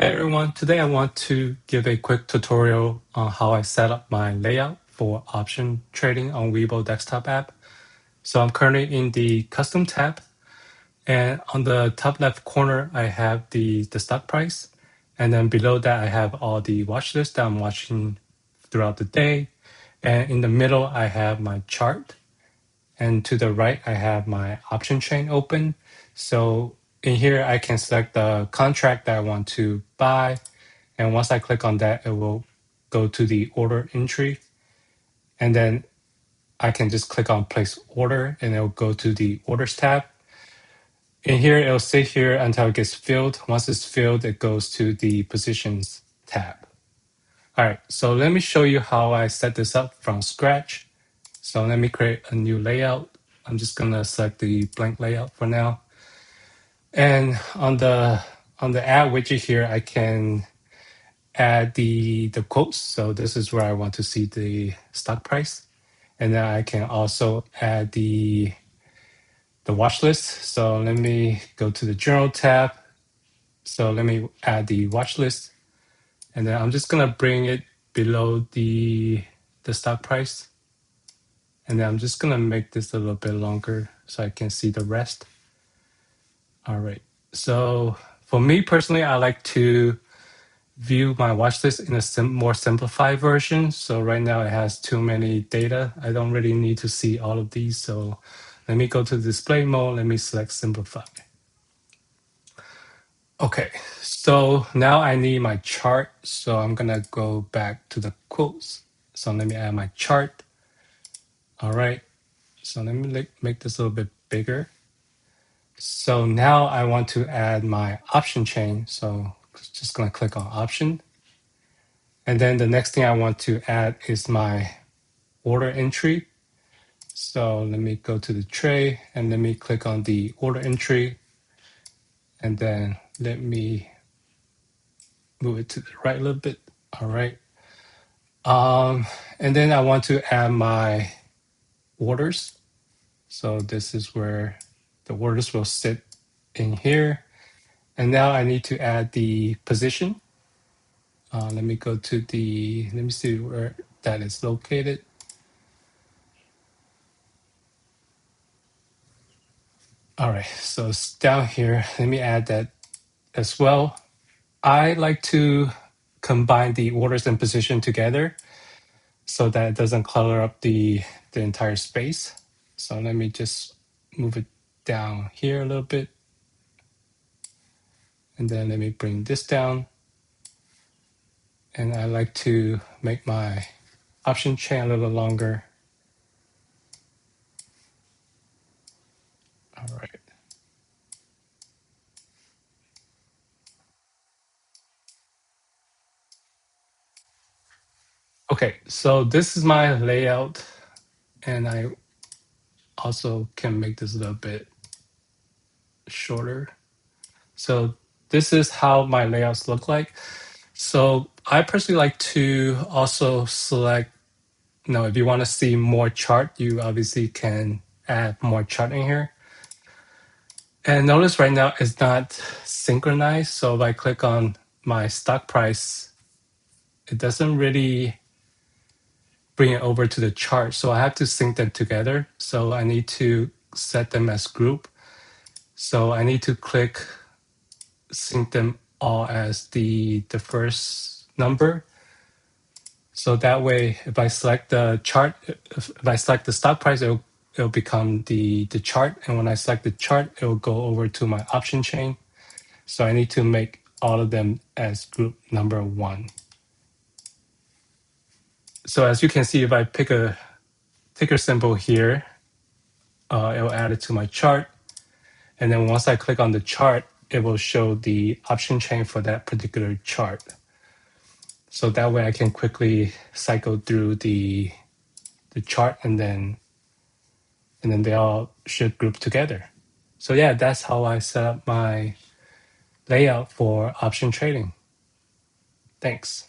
Hey everyone, today I want to give a quick tutorial on how I set up my layout for option trading on Webull Desktop app. So I'm currently in the custom tab, and on the top left corner I have the stock price, and then below that I have all the watch lists that I'm watching throughout the day, and in the middle I have my chart, and to the right I have my option chain open. So in here I can select the contract that I want to buy. And once I click on that, it will go to the order entry. And then I can just click on place order and it'll go to the orders tab. In here, it'll sit here until it gets filled. Once it's filled, it goes to the positions tab. All right, so let me show you how I set this up from scratch. So let me create a new layout. I'm just gonna select the blank layout for now. And on the add widget here, I can add the quotes. So this is where I want to see the stock price. And then I can also add the watch list. So let me go to the general tab. So let me add the watch list. And then I'm just gonna bring it below the stock price. And then I'm just gonna make this a little bit longer so I can see the rest. All right. So for me personally, I like to view my watch list in a more simplified version. So right now it has too many data. I don't really need to see all of these. So let me go to display mode. Let me select simplify. Okay, so now I need my chart. So I'm gonna go back to the quotes. So let me add my chart. All right, so let me make this a little bit bigger. So now I want to add my option chain. So just gonna click on option. And then the next thing I want to add is my order entry. So let me go to the tray and let me click on the order entry. And then let me move it to the right a little bit. All right. And then I want to add my orders. So this is where the orders will sit in here. And now I need to add the position. Let me go to let me see where that is located. All right, so it's down here. Let me add that as well. I like to combine the orders and position together so that it doesn't clutter up the entire space. So let me just move it down here a little bit. And then let me bring this down. And I like to make my option chain a little longer. All right. Okay, so this is my layout. And I also can make this a little bit shorter. So this is how my layouts look like. So I personally like to also select, if you want to see more chart, you obviously can add more chart in here. And notice right now it's not synchronized. So if I click on my stock price, it doesn't really bring it over to the chart. So I have to sync them together. So I need to set them as group. So I need to click sync them all as the first number. So that way, if I select the chart, if I select the stock price, it'll become the chart. And when I select the chart, it will go over to my option chain. So I need to make all of them as group number one. So as you can see, if I pick a ticker symbol here, it will add it to my chart. And then once I click on the chart, it will show the option chain for that particular chart. So that way I can quickly cycle through the chart and then they all should group together. So yeah, that's how I set up my layout for option trading. Thanks.